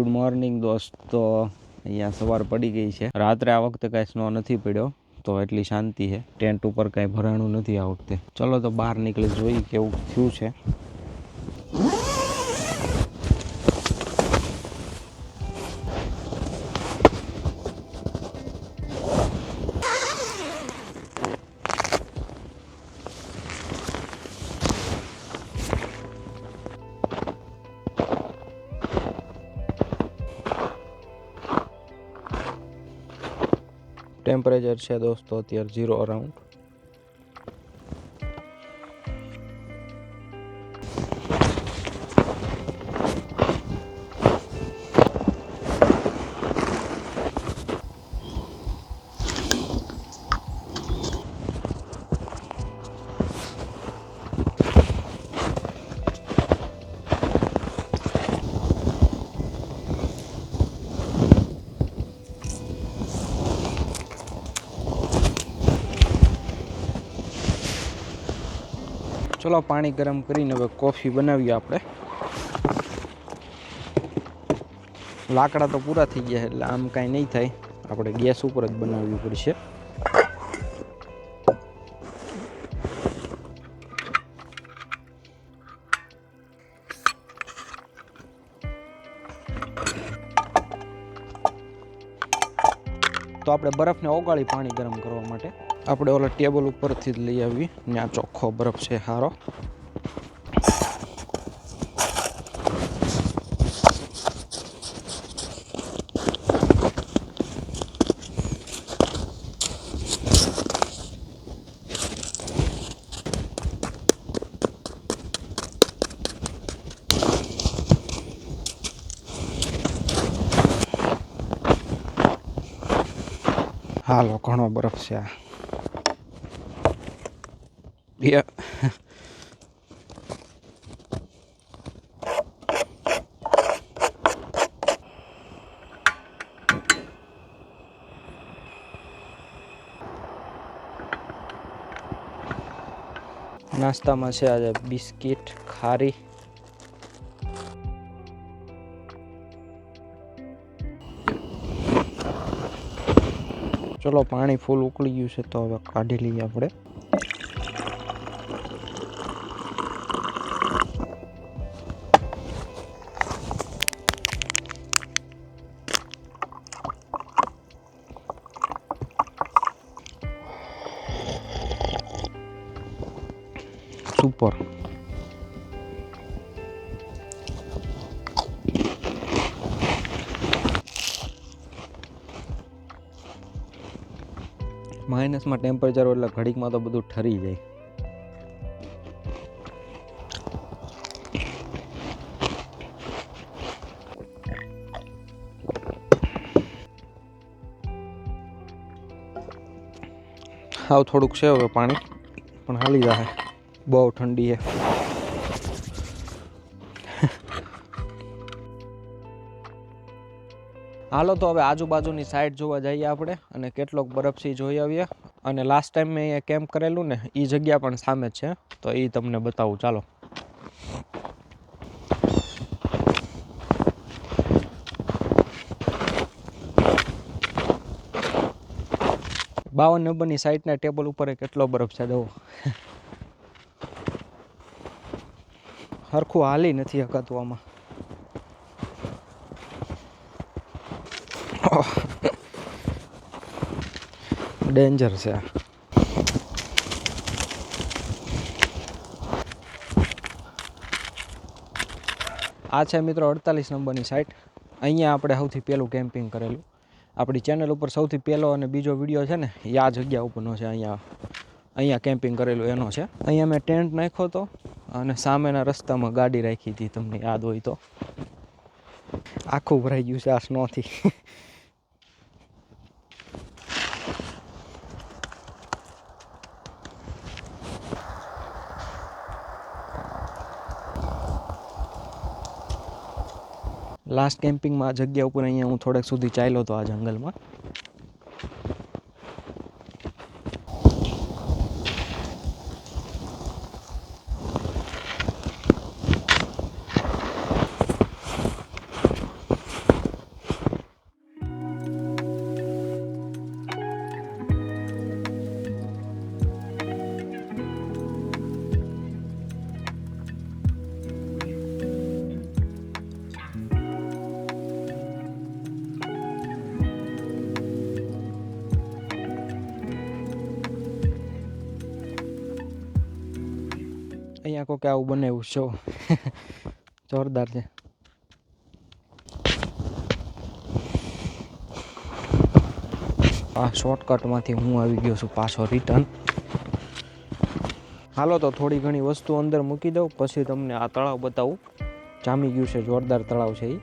Good morning દોસ્તો. અહીંયા સવાર પડી ગઈ છે. રાત્રે આ વખતે કાંઈ સ્નો નથી પડ્યો તો એટલી શાંતિ છે. ટેન્ટ ઉપર કાંઈ ભરાણું નથી આ વખતે. ચલો તો બહાર નીકળી જોઈએ કેવું થયું છે. ટેમ્પરેચર છે દોસ્તો અત્યારે 0 અરાઉન્ડ. ચલો પાણી ગરમ કરીને હવે કોફી બનાવીએ આપણે. લાકડા તો પૂરા થઈ ગયા એટલે આમ કાંઈ નહીં થાય, આપણે ગેસ ઉપર જ બનાવવી પડશે. તો આપણે બરફને ઓગાળી પાણી ગરમ કરવા માટે આપણે ઓલા ટેબલ ઉપરથી જ લઈ આવી. ત્યાં ચોખ્ખો બરફ છે સારો. હાલો, ઘણો બરફ છે આ. નાસ્તામાં છે આજે બિસ્કિટ, ખારી. ચલો પાણી ફૂલ ઉકળી ગયું છે તો હવે કાઢી લઈએ આપણે. સુપર. માઇનસમાં ટેમ્પરેચર એટલે ઘડીકમાં તો બધું ઠરી જાય. હાવ થોડુંક છે હવે પાણી, પણ હાલી જાય. બહુ ઠંડી છે. હાલો તો હવે આજુબાજુની સાઈડ જોવા જઈએ આપણે અને કેટલોક બરફ છે જોઈ આવીએ. અને લાસ્ટ ટાઈમ મેં અહીંયા કેમ્પ કરેલું ને એ જગ્યા પણ સામે જ છે તો એ તમને બતાવું. ચાલો. 52 નંબરની સાઈડના ટેબલ ઉપર કેટલો બરફ છે જુઓ. હરખું હાલી નથી હકાતું આમાં. ડેન્જર છે આ. છે મિત્રો 48 નંબરની સાઈટ. અહીંયા આપણે સૌથી પહેલું કેમ્પિંગ કરેલું. આપણી ચેનલ ઉપર સૌથી પહેલો અને બીજો વિડીયો છે ને એ આ જગ્યા ઉપરનો છે. અહીંયા કેમ્પિંગ કરેલું એનો છે. અહીંયા મેં ટેન્ટ નાખ્યો હતો અને સામેના રસ્તામાં ગાડી રાખી હતી, તમને યાદ હોય તો. આખું ભરાઈ ગયું છે આ સ્નોથી. લાસ્ટ કેમ્પિંગમાં આ જગ્યા ઉપર અહીંયા હું થોડેક સુધી ચાલ્યો હતો આ જંગલમાં. અહીંયા કોકે આવું બનાવ્યું શો જોરદાર છે. આ શોર્ટકટમાંથી હું આવી ગયો છું પાછો રિટર્ન. હાલો તો થોડી ઘણી વસ્તુ અંદર મૂકી દઉં, પછી તમને આ તળાવ બતાવું. જામી ગયું છે, જોરદાર તળાવ છે એ.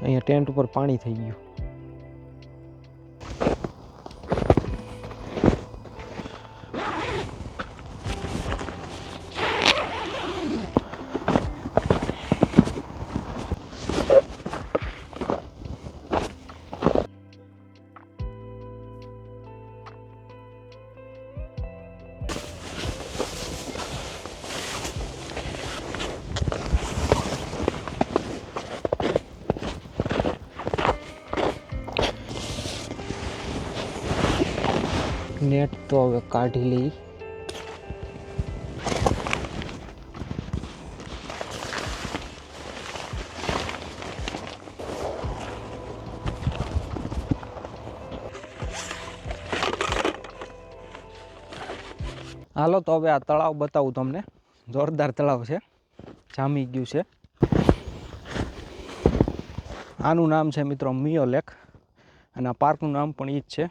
અહીંયા ટેન્ટ ઉપર પાણી થઈ ગયું. નેટ તો હવે કાઢી લઈ. હાલો તો હવે આ તળાવ બતાવું તમને. જોરદાર તળાવ છે, જામી ગયું છે. આનું નામ છે મિત્રો મિયો લેક, અને આ પાર્કનું નામ પણ એ જ છે.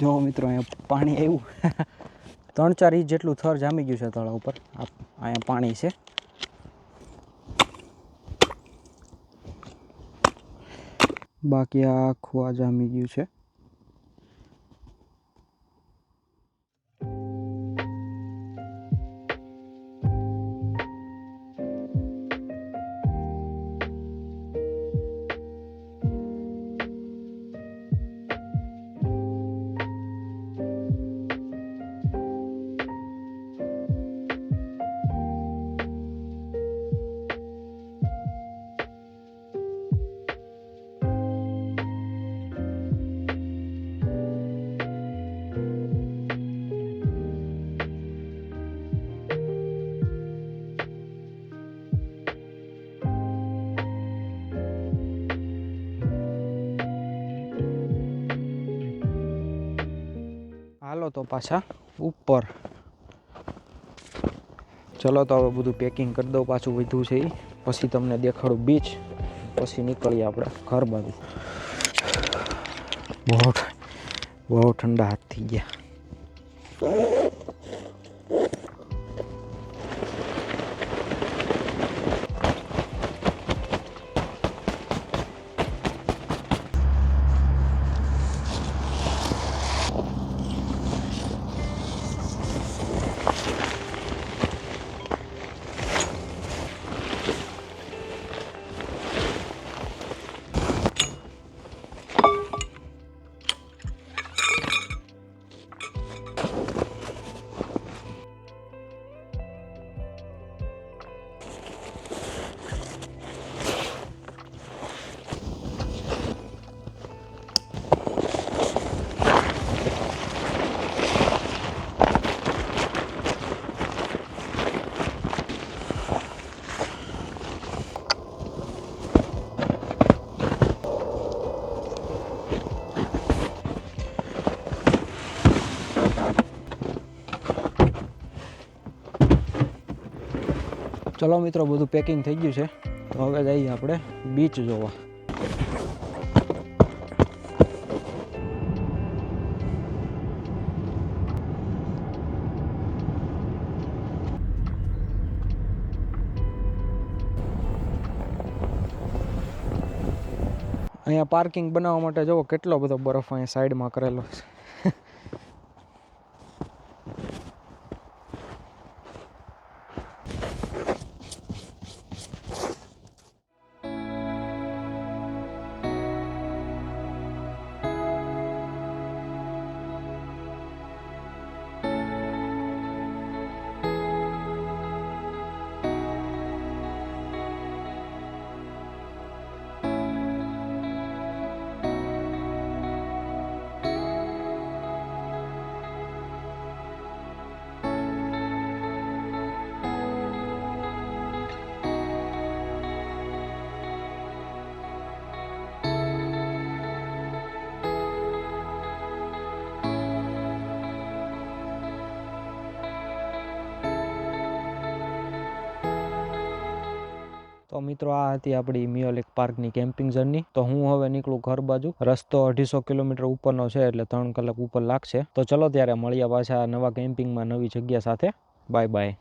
જો મિત્રો અહીંયા પાણી આવ્યું 3-4 ઇંચ જેટલું થર જામી ગયું છે તળાવ ઉપર. અહીંયા પાણી છે. બાકી આ આખું આ જામી ગયું છે. હાલો તો પાછા ઉપર. ચલો તો હવે બધું પેકિંગ કરી દઉં, પાછું વધ્યું છે એ. પછી તમને દેખાડું બીચ, પછી નીકળીએ આપણે ઘર બાજુ. બહુ ઠંડા હાથ થઈ ગયા. ચલો મિત્રો, બધું પેકિંગ થઈ ગયું છે. તો હવે જઈએ આપણે બીચ જોવા. અહીંયા પાર્કિંગ બનાવવા માટે જુઓ કેટલો બધો બરફ અહીંયા સાઈડમાં કરેલો છે. તો મિત્રો આ હતી આપણી મિયો લેક પાર્કની કેમ્પિંગ જર્ની. તો હું હવે નીકળું ઘર બાજુ. રસ્તો 250 કિલોમીટર ઉપરનો છે એટલે 3 કલાક ઉપર લાગશે. તો ચલો ત્યારે મળ્યા પાછા નવા કેમ્પિંગમાં નવી જગ્યા સાથે. Bye bye.